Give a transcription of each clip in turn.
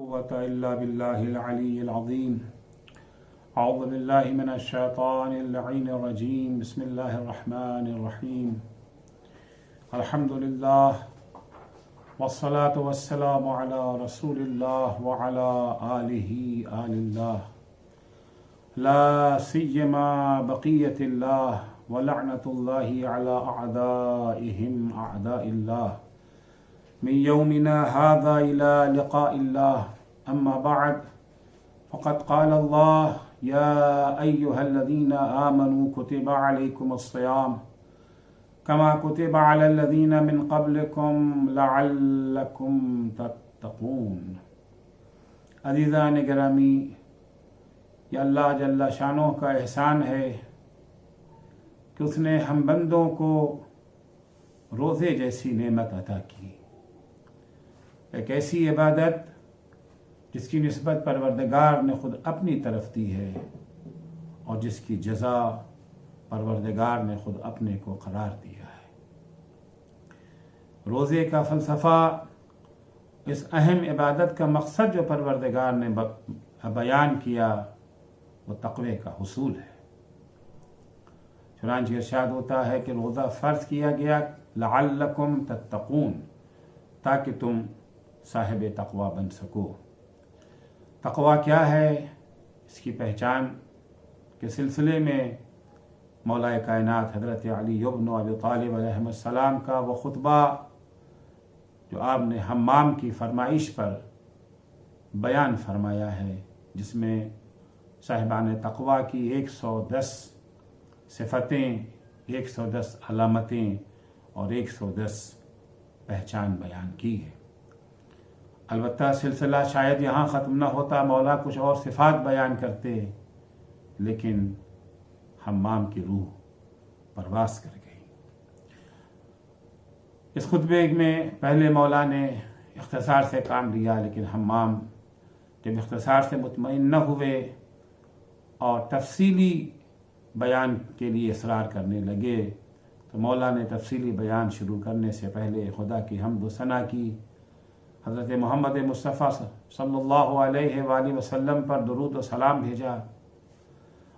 قوة إلا بالله العلي العظيم. أعوذ بالله من الشيطان اللعين الرجيم. بسم الله الرحمن الرحيم. الحمد لله والصلاة والسلام على رسول الله وعلى آل الله، لا سيما بقية الله ولعنة الله على أعدائهم أعداء الله من يومنا هذا إلى لقاء الله. أما بعد، فقد قال الله: يا أيها الذين آمنوا كتب عليكم الصيام كما كتب على الذين من قبلكم لعلكم تتقون. عزیزان گرامی، یہ اللہ جل شانہ کا احسان ہے کہ اس نے ہم بندوں کو روزے جیسی نعمت عطا کی، ایک ایسی عبادت جس کی نسبت پروردگار نے خود اپنی طرف دی ہے اور جس کی جزا پروردگار نے خود اپنے کو قرار دیا ہے۔ روزے کا فلسفہ، اس اہم عبادت کا مقصد جو پروردگار نے بیان کیا، وہ تقوی کا حصول ہے۔ چنانچہ ارشاد ہوتا ہے کہ روزہ فرض کیا گیا لعلکم تتقون، تاکہ تم صاحب تقوی بن سکو۔ تقوی کیا ہے، اس کی پہچان کے سلسلے میں مولا کائنات حضرت علی بن ابی طالب علیہ السلام کا وہ خطبہ جو آپ نے حمام کی فرمائش پر بیان فرمایا ہے، جس میں صاحبان تقوی کی 110 صفتیں، 110 علامتیں اور 110 پہچان بیان کی ہے۔ البتہ سلسلہ شاید یہاں ختم نہ ہوتا، مولا کچھ اور صفات بیان کرتے، لیکن حمام کی روح پرواز کر گئی۔ اس خطبے میں پہلے مولا نے اختصار سے کام لیا، لیکن حمام جب اختصار سے مطمئن نہ ہوئے اور تفصیلی بیان کے لیے اصرار کرنے لگے، تو مولا نے تفصیلی بیان شروع کرنے سے پہلے خدا کی حمد و ثنا کی، حضرت محمد مصطفیٰ صلی اللہ علیہ وآلہ وسلم پر درود و سلام بھیجا۔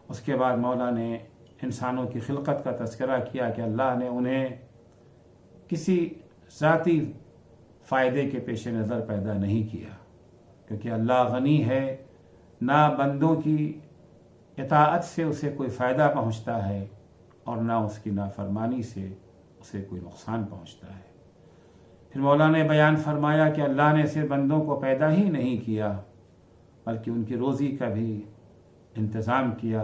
اس کے بعد مولا نے انسانوں کی خلقت کا تذکرہ کیا کہ اللہ نے انہیں کسی ذاتی فائدے کے پیش نظر پیدا نہیں کیا، کیونکہ اللہ غنی ہے، نہ بندوں کی اطاعت سے اسے کوئی فائدہ پہنچتا ہے اور نہ اس کی نافرمانی سے اسے کوئی نقصان پہنچتا ہے۔ پھر مولا نے بیان فرمایا کہ اللہ نے صرف بندوں کو پیدا ہی نہیں کیا، بلکہ ان کی روزی کا بھی انتظام کیا،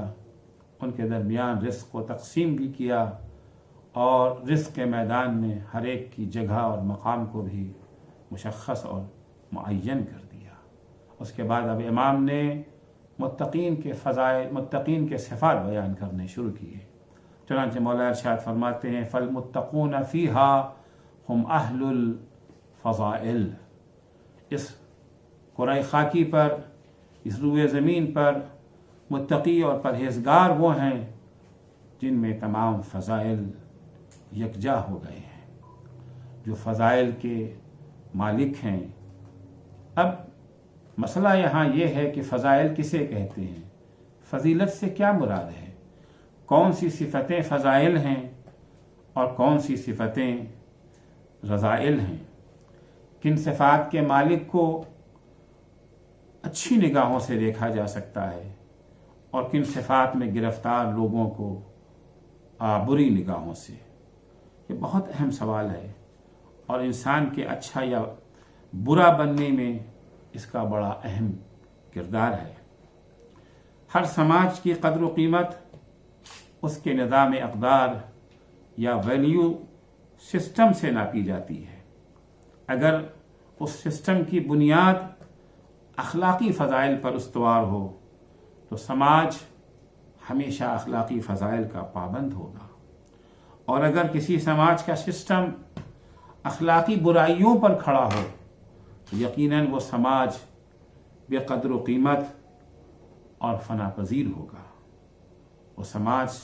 ان کے درمیان رزق کو تقسیم بھی کیا، اور رزق کے میدان میں ہر ایک کی جگہ اور مقام کو بھی مشخص اور معین کر دیا۔ اس کے بعد اب امام نے متقین کے فضائل، متقین کے صفات بیان کرنے شروع کیے۔ چنانچہ مولا ارشاد فرماتے ہیں: فالمتقون فیہا ہم اہل الفضائل۔ اس کرۂ خاکی پر، اس روئے زمین پر متقی اور پرہیزگار وہ ہیں جن میں تمام فضائل یکجا ہو گئے ہیں، جو فضائل کے مالک ہیں۔ اب مسئلہ یہاں یہ ہے کہ فضائل کسے کہتے ہیں، فضیلت سے کیا مراد ہے، کون سی صفتیں فضائل ہیں اور کون سی صفتیں رذائل ہیں، کن صفات کے مالک کو اچھی نگاہوں سے دیکھا جا سکتا ہے اور کن صفات میں گرفتار لوگوں کو بری نگاہوں سے۔ یہ بہت اہم سوال ہے، اور انسان کے اچھا یا برا بننے میں اس کا بڑا اہم کردار ہے۔ ہر سماج کی قدر و قیمت اس کے نظام اقدار یا ویلیو سسٹم سے ناپی جاتی ہے۔ اگر اس سسٹم کی بنیاد اخلاقی فضائل پر استوار ہو تو سماج ہمیشہ اخلاقی فضائل کا پابند ہوگا، اور اگر کسی سماج کا سسٹم اخلاقی برائیوں پر کھڑا ہو تو یقیناً وہ سماج بے قدر و قیمت اور فنا پذیر ہوگا، وہ سماج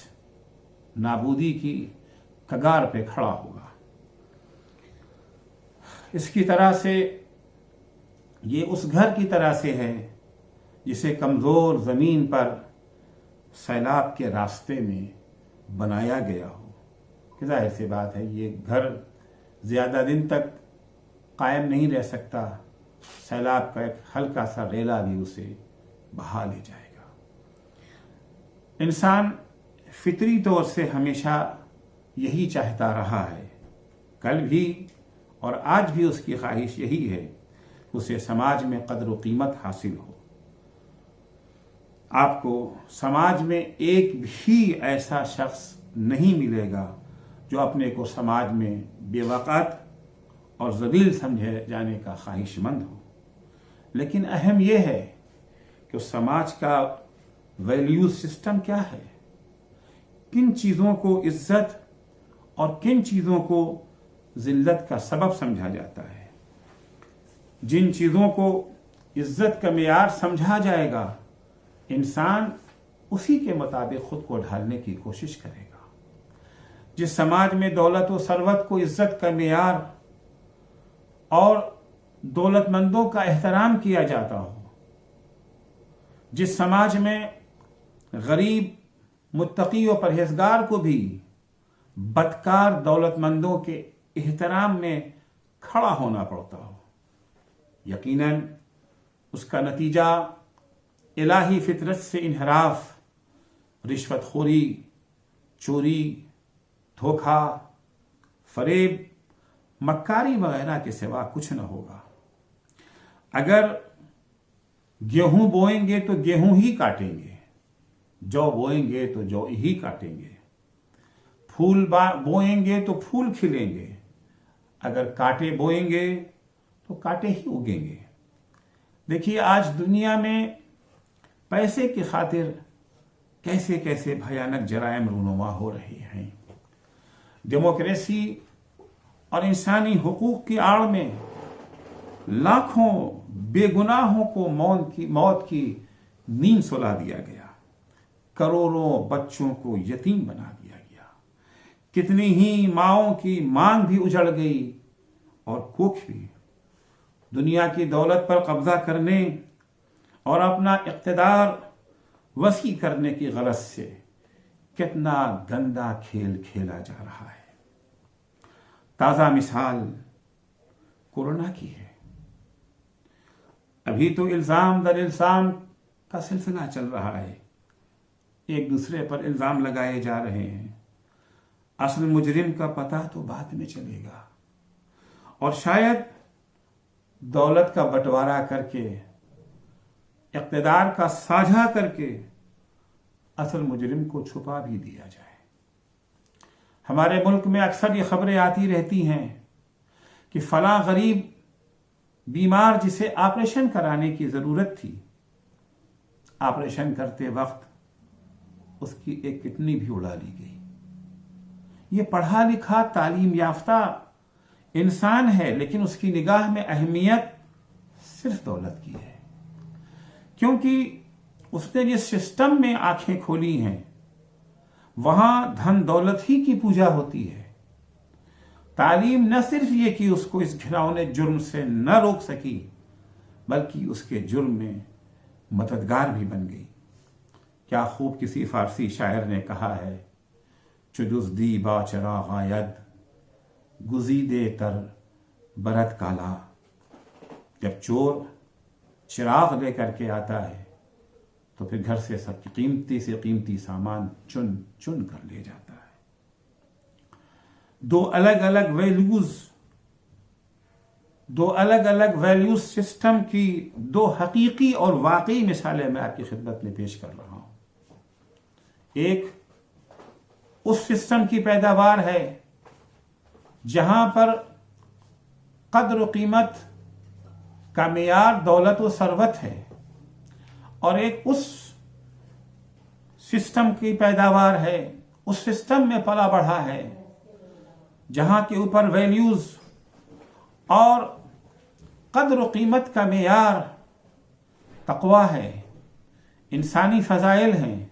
نابودی کی کگار پہ کھڑا ہوگا۔ اس کی طرح سے یہ اس گھر کی طرح سے ہے جسے کمزور زمین پر سیلاب کے راستے میں بنایا گیا ہو، کہ ظاہر سی بات ہے یہ گھر زیادہ دن تک قائم نہیں رہ سکتا، سیلاب کا ایک ہلکا سا ریلا بھی اسے بہا لے جائے گا۔ انسان فطری طور سے ہمیشہ یہی چاہتا رہا ہے، کل بھی اور آج بھی اس کی خواہش یہی ہے کہ اسے سماج میں قدر و قیمت حاصل ہو۔ آپ کو سماج میں ایک بھی ایسا شخص نہیں ملے گا جو اپنے کو سماج میں بے وقعت اور ذلیل سمجھے جانے کا خواہش مند ہو، لیکن اہم یہ ہے کہ سماج کا ویلیو سسٹم کیا ہے، کن چیزوں کو عزت اور کن چیزوں کو ذلت کا سبب سمجھا جاتا ہے۔ جن چیزوں کو عزت کا معیار سمجھا جائے گا، انسان اسی کے مطابق خود کو ڈھالنے کی کوشش کرے گا۔ جس سماج میں دولت و ثروت کو عزت کا معیار اور دولت مندوں کا احترام کیا جاتا ہو، جس سماج میں غریب متقی و پرہیزگار کو بھی بدکار دولت مندوں کے احترام میں کھڑا ہونا پڑتا ہو، یقیناً اس کا نتیجہ الہی فطرت سے انحراف، رشوت خوری، چوری، دھوکہ، فریب، مکاری وغیرہ کے سوا کچھ نہ ہوگا۔ اگر گیہوں بوئیں گے تو گیہوں ہی کاٹیں گے، جو بوئیں گے تو جو ہی کاٹیں گے، پھول بوئیں گے تو پھول کھلیں گے، اگر کانٹے بوئیں گے تو کانٹے ہی اگیں گے۔ دیکھیے آج دنیا میں پیسے کی خاطر کیسے کیسے بھیانک جرائم رونما ہو رہے ہیں۔ ڈیموکریسی اور انسانی حقوق کی آڑ میں لاکھوں بے گناہوں کو موت کی نیند سلا دیا گیا، کروڑوں بچوں کو یتیم بنا دیا گیا، کتنی ہی ماؤں کی مانگ بھی اجڑ گئی اور کوکھ بھی۔ دنیا کی دولت پر قبضہ کرنے اور اپنا اقتدار وسیع کرنے کی غرض سے کتنا گندا کھیل کھیلا جا رہا ہے۔ تازہ مثال کورونا کی ہے۔ ابھی تو الزام در الزام کا سلسلہ چل رہا ہے، ایک دوسرے پر الزام لگائے جا رہے ہیں۔ اصل مجرم کا پتہ تو بعد میں چلے گا، اور شاید دولت کا بٹوارا کر کے، اقتدار کا ساجھا کر کے اصل مجرم کو چھپا بھی دیا جائے۔ ہمارے ملک میں اکثر یہ خبریں آتی رہتی ہیں کہ فلاں غریب بیمار جسے آپریشن کرانے کی ضرورت تھی، آپریشن کرتے وقت اس کی ایک کڈنی بھی اڑا لی گئی۔ یہ پڑھا لکھا تعلیم یافتہ انسان ہے، لیکن اس کی نگاہ میں اہمیت صرف دولت کی ہے، کیونکہ اس نے جس سسٹم میں آنکھیں کھولی ہیں وہاں دھن دولت ہی کی پوجا ہوتی ہے۔ تعلیم نہ صرف یہ کہ اس کو اس گھناؤنے جرم سے نہ روک سکی، بلکہ اس کے جرم میں مددگار بھی بن گئی۔ کیا خوب کسی فارسی شاعر نے کہا ہے، چو دزدی با چراغ آید گزیدے تر برد کالا۔ جب چور چراغ لے کر کے آتا ہے تو پھر گھر سے سب کی قیمتی سے قیمتی سامان چن چن کر لے جاتا ہے۔ دو الگ الگ ویلیوز سسٹم کی دو حقیقی اور واقعی مثالیں میں آپ کی خدمت میں پیش کر رہا ہوں۔ ایک اس سسٹم کی پیداوار ہے جہاں پر قدر و قیمت کا معیار دولت و ثروت ہے، اور ایک اس سسٹم کی پیداوار ہے، اس سسٹم میں پلا بڑھا ہے جہاں کے اوپر ویلیوز اور قدر و قیمت کا معیار تقویٰ ہے، انسانی فضائل ہیں۔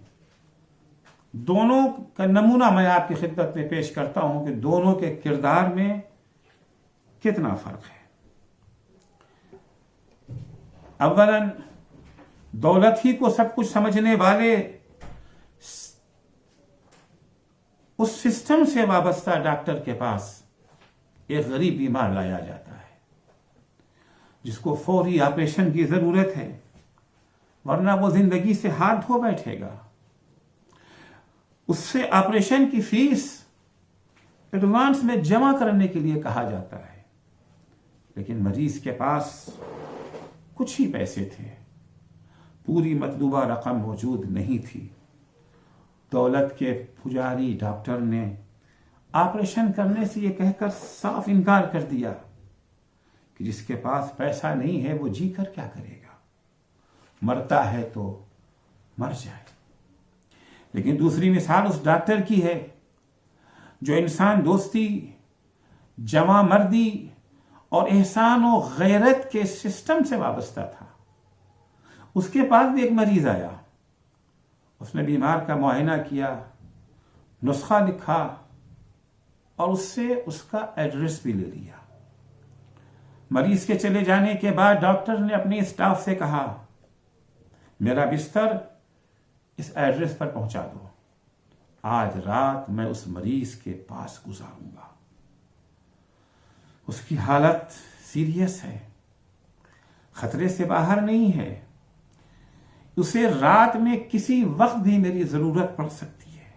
دونوں کا نمونہ میں آپ کی خدمت میں پیش کرتا ہوں کہ دونوں کے کردار میں کتنا فرق ہے۔ اولاً دولت ہی کو سب کچھ سمجھنے والے اس سسٹم سے وابستہ ڈاکٹر کے پاس ایک غریب بیمار لایا جاتا ہے جس کو فوری آپریشن کی ضرورت ہے، ورنہ وہ زندگی سے ہاتھ دھو بیٹھے گا. اس سے آپریشن کی فیس ایڈوانس میں جمع کرنے کے لیے کہا جاتا ہے، لیکن مریض کے پاس کچھ ہی پیسے تھے، پوری مطلوبہ رقم موجود نہیں تھی. دولت کے پجاری ڈاکٹر نے آپریشن کرنے سے یہ کہہ کر صاف انکار کر دیا کہ جس کے پاس پیسہ نہیں ہے وہ جی کر کیا کرے گا، مرتا ہے تو مر جائے. لیکن دوسری مثال اس ڈاکٹر کی ہے جو انسان دوستی، جمع مردی اور احسان و غیرت کے سسٹم سے وابستہ تھا. اس کے پاس بھی ایک مریض آیا، اس نے بیمار کا معائنہ کیا، نسخہ لکھا اور اس سے اس کا ایڈریس بھی لے لیا. مریض کے چلے جانے کے بعد ڈاکٹر نے اپنے اسٹاف سے کہا میرا بستر اس ایڈریس پر پہنچا دو، آج رات میں اس مریض کے پاس گزاروں گا. اس کی حالت سیریس ہے، خطرے سے باہر نہیں ہے، اسے رات میں کسی وقت بھی میری ضرورت پڑ سکتی ہے.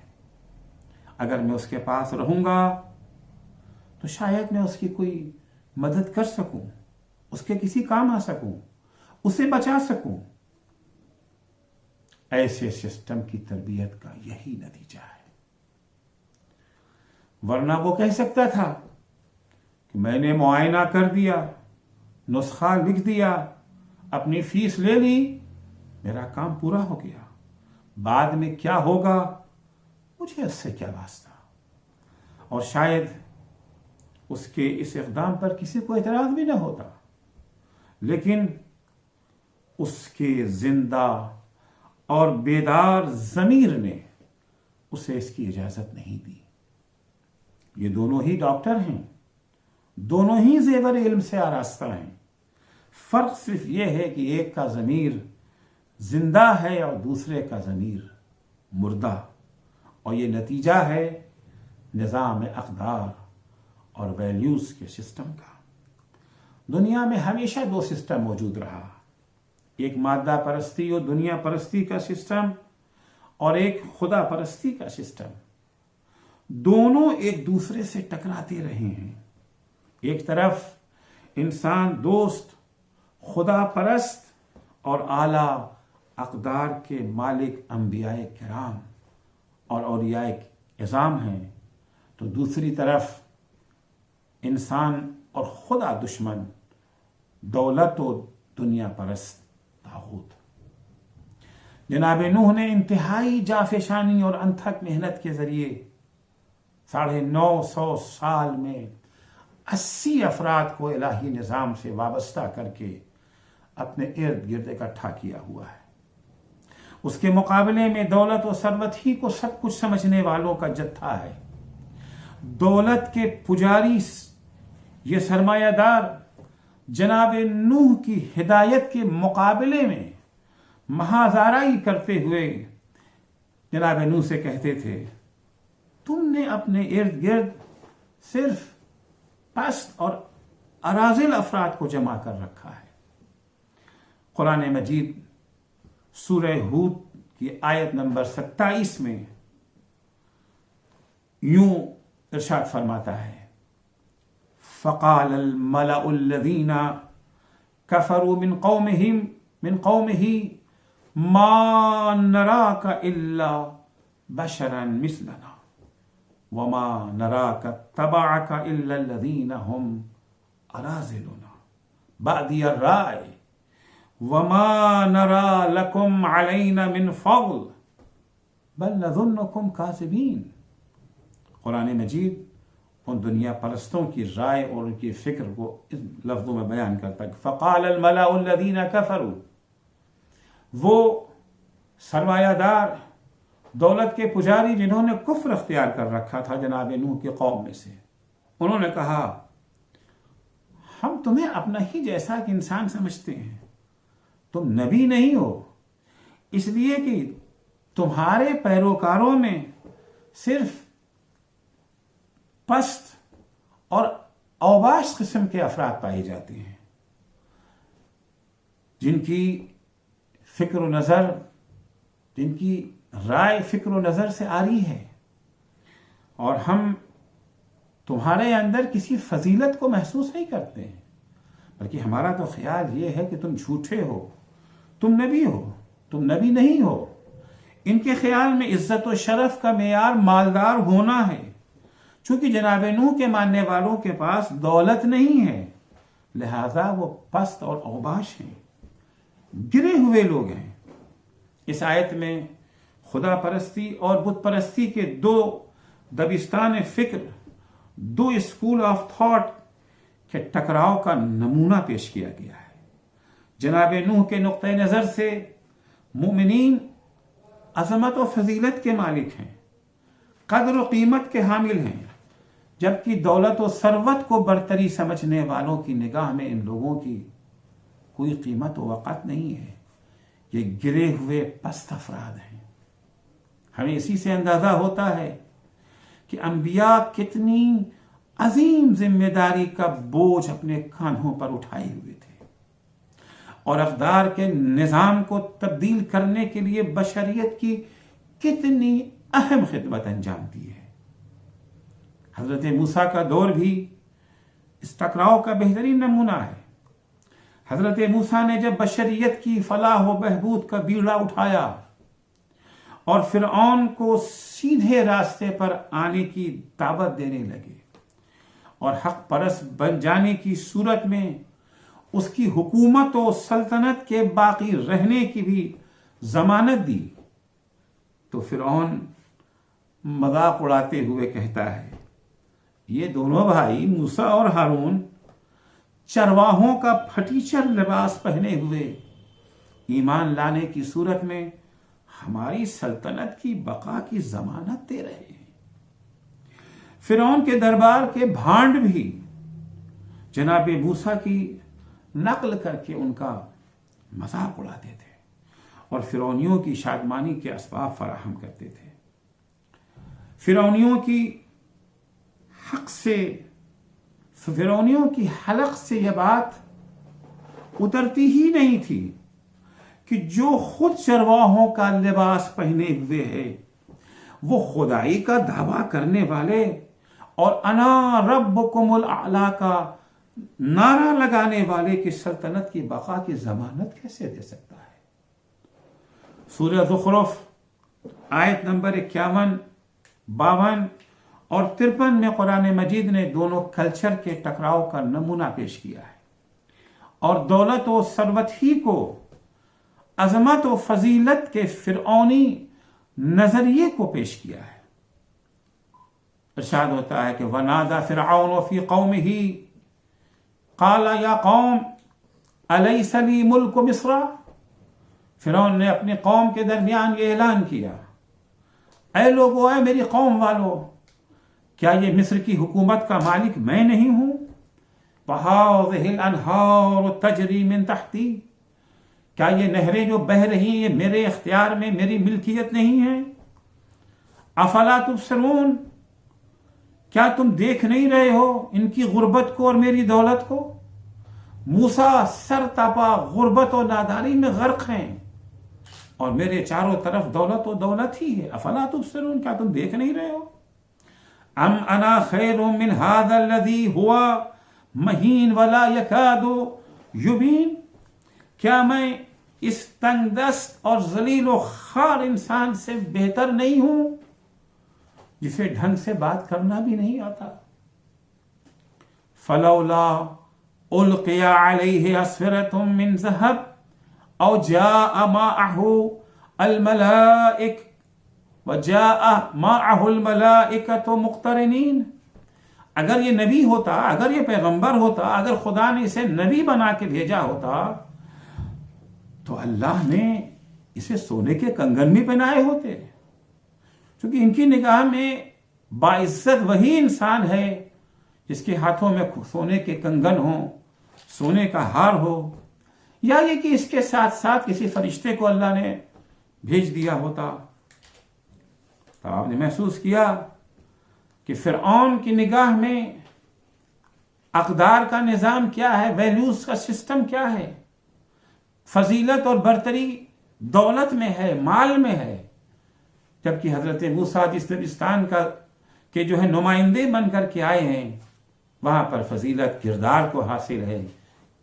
اگر میں اس کے پاس رہوں گا تو شاید میں اس کی کوئی مدد کر سکوں، اس کے کسی کام آ سکوں، اسے بچا سکوں. ایسے سسٹم کی تربیت کا یہی نتیجہ ہے. ورنہ وہ کہہ سکتا تھا کہ میں نے معائنہ کر دیا، نسخہ لکھ دیا، اپنی فیس لے لی، میرا کام پورا ہو گیا، بعد میں کیا ہوگا مجھے اس سے کیا واسطہ. اور شاید اس کے اس اقدام پر کسی کو اعتراض بھی نہ ہوتا، لیکن اس کے زندہ اور بیدار ضمیر نے اسے اس کی اجازت نہیں دی. یہ دونوں ہی ڈاکٹر ہیں، دونوں ہی زیور علم سے آراستہ ہیں. فرق صرف یہ ہے کہ ایک کا ضمیر زندہ ہے اور دوسرے کا ضمیر مردہ، اور یہ نتیجہ ہے نظام اقدار اور ویلیوز کے سسٹم کا. دنیا میں ہمیشہ دو سسٹم موجود رہا، ایک مادہ پرستی اور دنیا پرستی کا سسٹم، اور ایک خدا پرستی کا سسٹم. دونوں ایک دوسرے سے ٹکراتے رہے ہیں. ایک طرف انسان دوست، خدا پرست اور اعلیٰ اقدار کے مالک انبیاء کرام اور اولیاء اعظام ہیں، تو دوسری طرف انسان اور خدا دشمن، دولت و دنیا پرست طاغوت. جناب نوح نے انتہائی جافشانی اور انتھک محنت کے ذریعے 950 سال میں 80 افراد کو الہی نظام سے وابستہ کر کے اپنے ارد گرد اکٹھا کیا ہوا ہے. اس کے مقابلے میں دولت و ثروت ہی کو سب کچھ سمجھنے والوں کا جتھا ہے. دولت کے پجاری، یہ سرمایہ دار جناب نوح کی ہدایت کے مقابلے میں مہازارائی کرتے ہوئے جناب نوح سے کہتے تھے تم نے اپنے ارد گرد صرف پست اور اراذل افراد کو جمع کر رکھا ہے. قرآن مجید سورہ ہود کی آیت نمبر 27 میں یوں ارشاد فرماتا ہے فقال الملأ الذين كفروا من قومه ما نراك الا بشرا مثلنا وما نراك اتبعك الا الذين هم اراذلنا بادي الرأي وما نرى لكم علينا من فضل بل نظنكم كاذبين. قرآن مجید ان دنیا پرستوں کی رائے اور ان کی فکر کو اس لفظوں میں بیان کرتا ہے فقال الملأ الذين كفروا. وہ سرمایہ دار دولت کے پجاری جنہوں نے کفر اختیار کر رکھا تھا جناب نوح کی قوم میں سے، انہوں نے کہا ہم تمہیں اپنا ہی جیسا کہ انسان سمجھتے ہیں، تم نبی نہیں ہو، اس لیے کہ تمہارے پیروکاروں میں صرف پست اور اوباش قسم کے افراد پائے جاتے ہیں، جن کی فکر و نظر، جن کی رائے فکر و نظر سے آری ہے، اور ہم تمہارے اندر کسی فضیلت کو محسوس نہیں کرتے ہیں، بلکہ ہمارا تو خیال یہ ہے کہ تم جھوٹے ہو، تم نبی ہو، تم نبی نہیں ہو۔ ان کے خیال میں عزت و شرف کا معیار مالدار ہونا ہے، چونکہ جناب نوح کے ماننے والوں کے پاس دولت نہیں ہے، لہذا وہ پست اور اوباش ہیں، گرے ہوئے لوگ ہیں۔ اس آیت میں خدا پرستی اور بت پرستی کے دو دبستان فکر، دو اسکول آف تھاٹ کے ٹکراؤ کا نمونہ پیش کیا گیا ہے۔ جناب نوح کے نقطۂ نظر سے مومنین عظمت و فضیلت کے مالک ہیں، قدر و قیمت کے حامل ہیں، جبکہ دولت و ثروت کو برتری سمجھنے والوں کی نگاہ میں ان لوگوں کی کوئی قیمت و وقت نہیں ہے۔ یہ گرے ہوئے پست افراد ہیں۔ ہمیں اسی سے اندازہ ہوتا ہے کہ انبیاء کتنی عظیم ذمہ داری کا بوجھ اپنے کاندھوں پر اٹھائے ہوئے تھے، اور اقدار کے نظام کو تبدیل کرنے کے لیے بشریت کی کتنی اہم خدمت انجام دی ہے۔ حضرت موسیٰ کا دور بھی اس ٹکراؤ کا بہترین نمونہ ہے۔ حضرت موسیٰ نے جب بشریت کی فلاح و بہبود کا بیڑا اٹھایا اور فرعون کو سیدھے راستے پر آنے کی دعوت دینے لگے اور حق پرست بن جانے کی صورت میں اس کی حکومت و سلطنت کے باقی رہنے کی بھی ضمانت دی، تو فرعون مذاق اڑاتے ہوئے کہتا ہے، یہ دونوں بھائی موسیٰ اور ہارون چرواہوں کا پھٹیچر لباس پہنے ہوئے ایمان لانے کی صورت میں ہماری سلطنت کی بقا کی ضمانت دے رہے ہیں۔ فرعون کے دربار کے بھانڈ بھی جناب موسیٰ کی نقل کر کے ان کا مذاق اڑاتے تھے اور فرعونیوں کی شادمانی کے اسباب فراہم کرتے تھے۔ فرعونیوں کی حلق سے یہ بات اترتی ہی نہیں تھی کہ جو خود چرواہوں کا لباس پہنے ہوئے ہے، وہ خدائی کا دعویٰ کرنے والے اور انا ربکم الاعلی کا نعرہ لگانے والے کی سلطنت کی بقا کی ضمانت کیسے دے سکتا ہے؟ سورہ زخرف آیت نمبر 51، 52 اور 53 میں قرآن مجید نے دونوں کلچر کے ٹکراؤ کا نمونہ پیش کیا ہے اور دولت و ثروت ہی کو عظمت و فضیلت کے فرعونی نظریے کو پیش کیا ہے۔ ارشاد ہوتا ہے کہ وَنَادَى فِرْعَوْنُ فِي قَوْمِهِ قَالَ يَا قَوْمِ أَلَيْسَ لِي مُلْكُ مِصْرَ۔ فرعون نے اپنی قوم کے درمیان یہ اعلان کیا، اے لوگو، اے میری قوم والو، کیا یہ مصر کی حکومت کا مالک میں نہیں ہوں؟ وَهَٰذِهِ الْأَنْهَارُ تَجْرِي مِن تَحْتِي، کیا یہ نہریں جو بہہ رہی ہیں یہ میرے اختیار میں، میری ملکیت نہیں ہے؟ افلا تبصرون، کیا تم دیکھ نہیں رہے ہو ان کی غربت کو اور میری دولت کو؟ موسیٰ سر تپا غربت و ناداری میں غرق ہیں اور میرے چاروں طرف دولت و دولت ہی ہے۔ افلا تبصرون، کیا تم دیکھ نہیں رہے ہو؟ ام انا خیر من هذا الذي هو مہین ولا یکاد یبین، کیا میں اس تنگ دست اور ذلیل و خوار انسان سے بہتر نہیں ہوں جسے ڈھنگ سے بات کرنا بھی نہیں آتا؟ فلولا القی علیہ اسورۃ من ذہب او جاء معه الملائکۃ وجاء معه الملائکۃ مقترنین، اگر یہ نبی ہوتا، اگر یہ پیغمبر ہوتا، اگر خدا نے اسے نبی بنا کے بھیجا ہوتا تو اللہ نے اسے سونے کے کنگن بھی پہنائے ہوتے، کیونکہ ان کی نگاہ میں باعزت وہی انسان ہے جس کے ہاتھوں میں سونے کے کنگن ہوں، سونے کا ہار ہو، یا یہ کہ اس کے ساتھ ساتھ کسی فرشتے کو اللہ نے بھیج دیا ہوتا؟ تو آپ نے محسوس کیا کہ فرعون کی نگاہ میں اقدار کا نظام کیا ہے، ویلیوز کا سسٹم کیا ہے. فضیلت اور برتری دولت میں ہے، مال میں ہے، جبکہ حضرت موسیٰ جس نبستان کے جو ہے نمائندے بن کر کے آئے ہیں، وہاں پر فضیلت کردار کو حاصل ہے،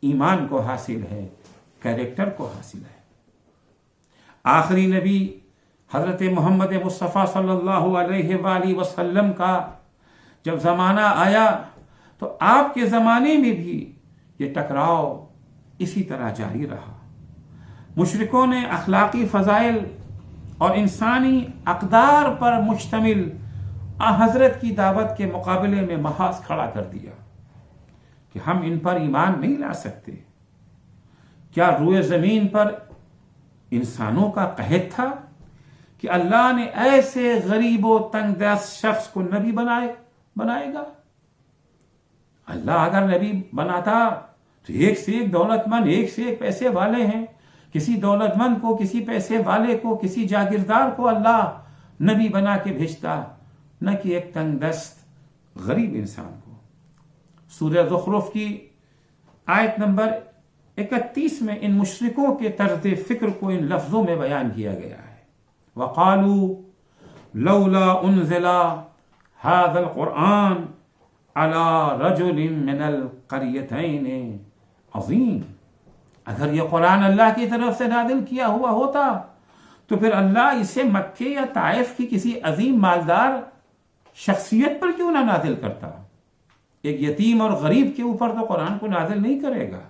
ایمان کو حاصل ہے، کیریکٹر کو حاصل ہے. آخری نبی حضرت محمد مصطفیٰ صلی اللہ علیہ وآلہ وسلم کا جب زمانہ آیا تو آپ کے زمانے میں بھی یہ ٹکراؤ اسی طرح جاری رہا. مشرکوں نے اخلاقی فضائل اور انسانی اقدار پر مشتمل حضرت کی دعوت کے مقابلے میں محاذ کھڑا کر دیا کہ ہم ان پر ایمان نہیں لا سکتے. کیا روئے زمین پر انسانوں کا قحط تھا کہ اللہ نے ایسے غریب و تنگ دست شخص کو نبی بنائے گا؟ اللہ اگر نبی بناتا تو ایک سے ایک دولت مند، ایک سے ایک پیسے والے ہیں، کسی دولت مند کو، کسی پیسے والے کو، کسی جاگیردار کو اللہ نبی بنا کے بھیجتا، نہ کہ ایک تنگ دست غریب انسان کو. سورہ زخرف کی آیت نمبر 31 میں ان مشرکوں کے طرز فکر کو ان لفظوں میں بیان کیا گیا ہے. وَقَالُوا لَوْلَا أُنزِلَ هَذَا الْقُرْآنُ عَلَى رَجُلٍ مِّنَ الْقَرْيَتَيْنِ عَظِيمٍ. اگر یہ قرآن اللہ کی طرف سے نازل کیا ہوا ہوتا تو پھر اللہ اسے مکے یا طائف کی کسی عظیم مالدار شخصیت پر کیوں نہ نازل کرتا؟ ایک یتیم اور غریب کے اوپر تو قرآن کو نازل نہیں کرے گا،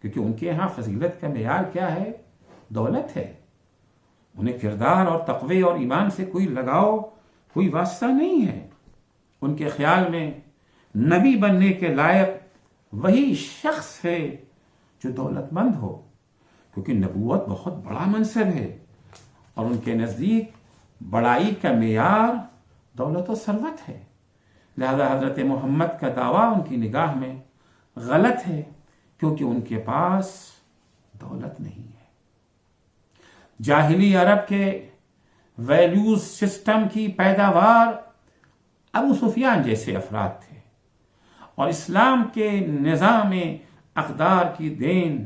کیونکہ ان کے ہاں فضیلت کا معیار کیا ہے؟ دولت ہے. انہیں کردار اور تقوی اور ایمان سے کوئی لگاؤ، کوئی واسطہ نہیں ہے. ان کے خیال میں نبی بننے کے لائق وہی شخص ہے جو دولت مند ہو، کیونکہ نبوت بہت بڑا منصب ہے اور ان کے نزدیک بڑائی کا معیار دولت و ثروت ہے. لہذا حضرت محمد کا دعویٰ ان کی نگاہ میں غلط ہے، کیونکہ ان کے پاس دولت نہیں ہے. جاہلی عرب کے ویلیوز سسٹم کی پیداوار ابو سفیان جیسے افراد تھے، اور اسلام کے نظام اقدار کی دین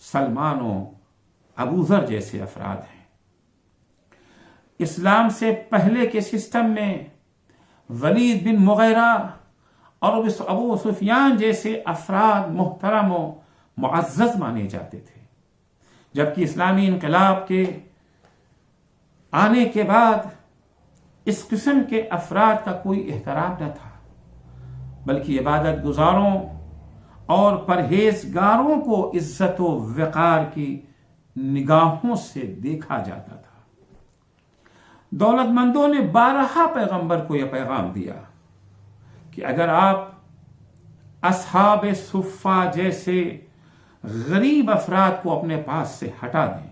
سلمان و ابو ذر جیسے افراد ہیں. اسلام سے پہلے کے سسٹم میں ولید بن مغیرہ اور ابو سفیان جیسے افراد محترم و معزز مانے جاتے تھے، جبکہ اسلامی انقلاب کے آنے کے بعد اس قسم کے افراد کا کوئی احترام نہ تھا، بلکہ عبادت گزاروں اور پرہیزگاروں کو عزت و وقار کی نگاہوں سے دیکھا جاتا تھا. دولت مندوں نے بارہا پیغمبر کو یہ پیغام دیا کہ اگر آپ اصحاب صفہ جیسے غریب افراد کو اپنے پاس سے ہٹا دیں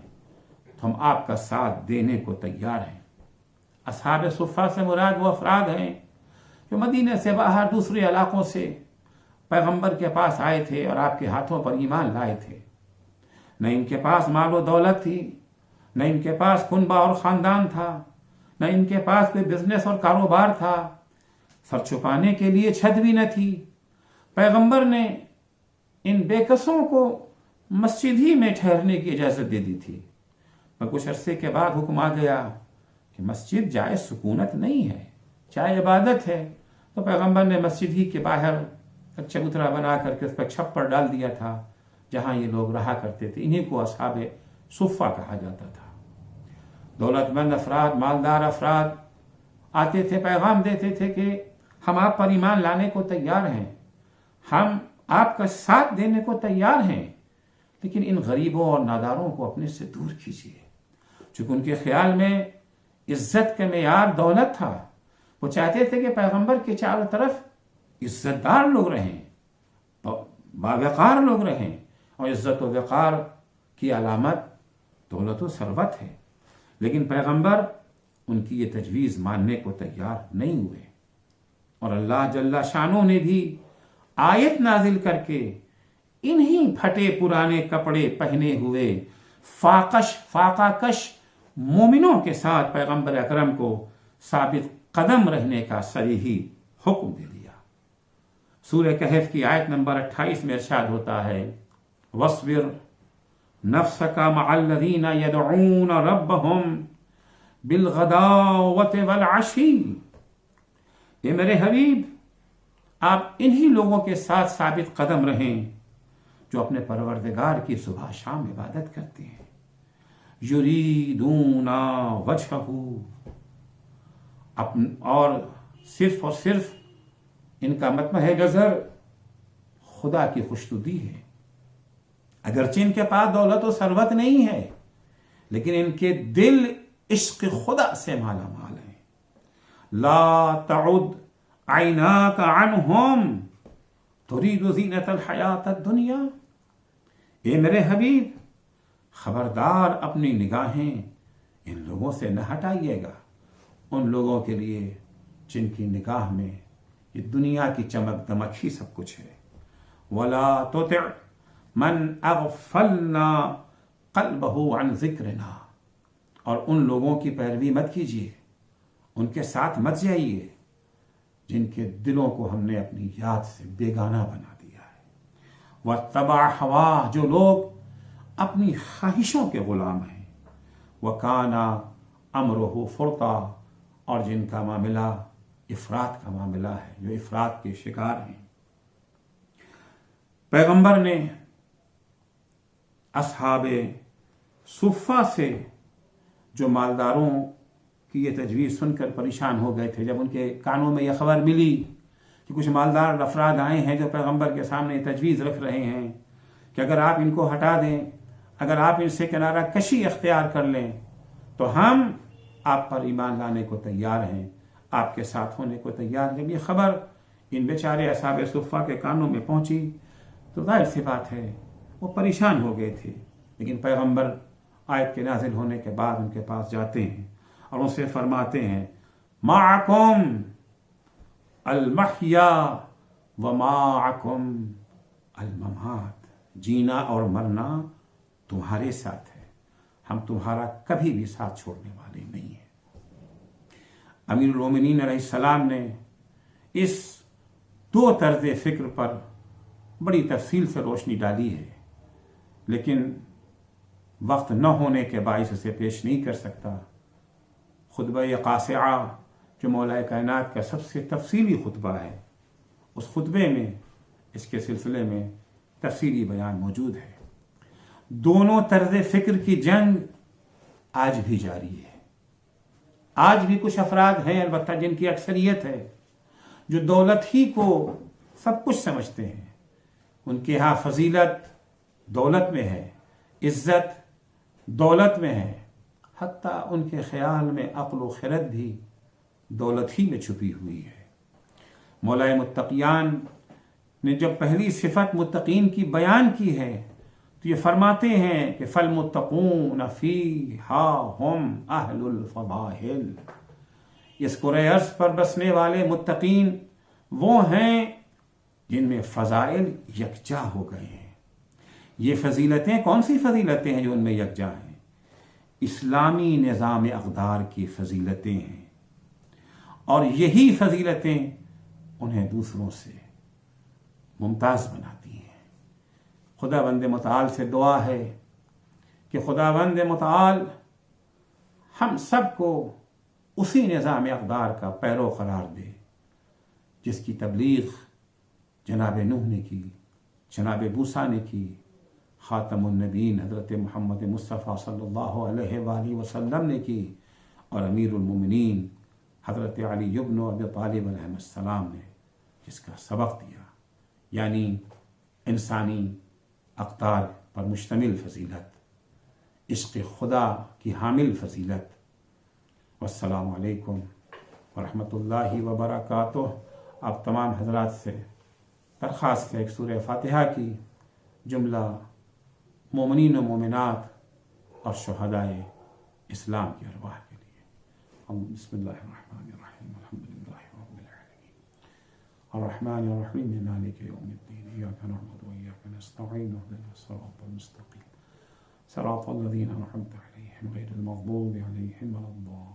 تو ہم آپ کا ساتھ دینے کو تیار ہیں. اصحاب صفہ سے مراد وہ افراد ہیں جو مدینے سے باہر دوسرے علاقوں سے پیغمبر کے پاس آئے تھے اور آپ کے ہاتھوں پر ایمان لائے تھے. نہ ان کے پاس مال و دولت تھی، نہ ان کے پاس کنبہ اور خاندان تھا، نہ ان کے پاس کوئی بزنس اور کاروبار تھا، سر چھپانے کے لیے چھت بھی نہ تھی. پیغمبر نے ان بے کسوں کو مسجد ہی میں ٹھہرنے کی اجازت دے دی تھی، پر کچھ عرصے کے بعد حکم آ گیا کہ مسجد جائے سکونت نہیں ہے، چاہے عبادت ہے. تو پیغمبر نے مسجد ہی کے باہر چبوترا بنا کر کے اس پر چھپر ڈال دیا تھا جہاں یہ لوگ رہا کرتے تھے. انہیں کو اصحاب صفہ کہا جاتا تھا. دولت مند افراد، مالدار افراد آتے تھے، پیغام دیتے تھے کہ ہم آپ پر ایمان لانے کو تیار ہیں، ہم آپ کا ساتھ دینے کو تیار ہیں، لیکن ان غریبوں اور ناداروں کو اپنے سے دور کیجیے. چونکہ ان کے خیال میں عزت کا معیار دولت تھا. وہ چاہتے تھے کہ پیغمبر کے چاروں طرف عزت دار لوگ رہیں، باوقار لوگ رہیں، اور عزت و وقار کی علامت دولت و ثروت ہے. لیکن پیغمبر ان کی یہ تجویز ماننے کو تیار نہیں ہوئے، اور اللہ جل شانہ نے بھی آیت نازل کر کے انہی پھٹے پرانے کپڑے پہنے ہوئے فاقہ کش مومنوں کے ساتھ پیغمبر اکرم کو ثابت قدم رہنے کا صریحی حکم دے دیا۔ سورہ کہف کی آیت نمبر 28 میں ارشاد ہوتا ہے وَاصْبِرْ نَفْسَكَ مَعَ الَّذِينَ يَدْعُونَ رَبَّهُمْ بِالْغَدَاوَةِ وَالْعَشِيِّ، اے میرے حبیب آپ انہی لوگوں کے ساتھ ثابت قدم رہیں جو اپنے پروردگار کی صبح شام عبادت کرتے ہیں۔ یریدون وجہہ، اور صرف ان کا مطمح نظر خدا کی خوشنودی ہے۔ اگرچہ ان کے پاس دولت و ثروت نہیں ہے، لیکن ان کے دل عشق خدا سے مالا مال ہیں۔ لا تعد عیناک عنہم ترید زینت الحیات الدنیا، اے میرے حبیب خبردار اپنی نگاہیں ان لوگوں سے نہ ہٹائیے گا، ان لوگوں کے لیے جن کی نگاہ میں یہ دنیا کی چمک دمک ہی سب کچھ ہے۔ ولا تطع من اغفلنا قلبہ عن ذکرنا، اور ان لوگوں کی پیروی مت کیجیے، ان کے ساتھ مت جائیے جن کے دلوں کو ہم نے اپنی یاد سے بیگانہ بنا دیا ہے۔ واتبع ہواہ، جو لوگ اپنی خواہشوں کے غلام ہیں۔ وکان امرہ فرطا، اور جن کا معاملہ افراط کا معاملہ ہے، جو افراط کے شکار ہیں۔ پیغمبر نے اصحاب صفہ سے جو مالداروں کی یہ تجویز سن کر پریشان ہو گئے تھے، جب ان کے کانوں میں یہ خبر ملی کہ کچھ مالدار افراد آئے ہیں جو پیغمبر کے سامنے تجویز رکھ رہے ہیں کہ اگر آپ ان کو ہٹا دیں، اگر آپ ان سے کنارہ کشی اختیار کر لیں تو ہم آپ پر ایمان لانے کو تیار ہیں، آپ کے ساتھ ہونے کو تیار ہیں۔ جب یہ خبر ان بیچارے اصحاب صفہ کے کانوں میں پہنچی تو ظاہر سی بات ہے وہ پریشان ہو گئے تھے، لیکن پیغمبر آیت کے نازل ہونے کے بعد ان کے پاس جاتے ہیں اور ان سے فرماتے ہیں معکم المحیا ومعکم الممات، جینا اور مرنا تمہارے ساتھ ہے، ہم تمہارا کبھی بھی ساتھ چھوڑنے والے نہیں ہیں۔ امیر المومنین علیہ السلام نے اس دو طرز فکر پر بڑی تفصیل سے روشنی ڈالی ہے، لیکن وقت نہ ہونے کے باعث اسے پیش نہیں کر سکتا۔ خطبہ قاصعہ جو مولا کائنات کا سب سے تفصیلی خطبہ ہے، اس خطبے میں اس کے سلسلے میں تفصیلی بیان موجود ہے۔ دونوں طرز فکر کی جنگ آج بھی جاری ہے۔ آج بھی کچھ افراد ہیں، البتہ جن کی اکثریت ہے، جو دولت ہی کو سب کچھ سمجھتے ہیں۔ ان کے ہاں فضیلت دولت میں ہے، عزت دولت میں ہے، حتیٰ ان کے خیال میں عقل و خرد بھی دولت ہی میں چھپی ہوئی ہے۔ مولا متقیان نے جب پہلی صفت متقین کی بیان کی ہے تو یہ فرماتے ہیں کہ فالمتقون فیہا ہم اہل الفضائل، اس کرۂ ارض پر بسنے والے متقین وہ ہیں جن میں فضائل یکجا ہو گئے ہیں۔ یہ فضیلتیں کون سی فضیلتیں ہیں جو ان میں یکجا ہیں؟ اسلامی نظام اقدار کی فضیلتیں ہیں، اور یہی فضیلتیں انہیں دوسروں سے ممتاز بناتی ہیں۔ خدا بند متعال سے دعا ہے کہ خدا بند متعال ہم سب کو اسی نظام اقدار کا پیرو قرار دے جس کی تبلیغ جناب نوح نے کی، جناب موسیٰ نے کی، خاتم النبیین حضرت محمد مصطفیٰ صلی اللہ علیہ وآلہ وسلم نے کی، اور امیر المومنین حضرت علی ابن ابی طالب علیہ السلام نے جس کا سبق دیا، یعنی انسانی اقدار پر مشتمل فضیلت، عشق خدا کی حامل فضیلت۔ والسلام علیکم ورحمۃ اللہ وبرکاتہ۔ آپ تمام حضرات سے درخواست ہے ایک سورہ فاتحہ کی جملہ مومنین و مومنات اور شہدائے اسلام کی ارواح کے لیے۔ بسم اللہ الرحمن الرحیم، الحمدللہ رب العالمین، الرحمن الرحیم مالک یوم الدین ایاک نعبد و ایاک نستعین اهدنا الصراط المستقیم صراط الذین انعمت علیہم غیر المغضوب علیہم ولا الضالین.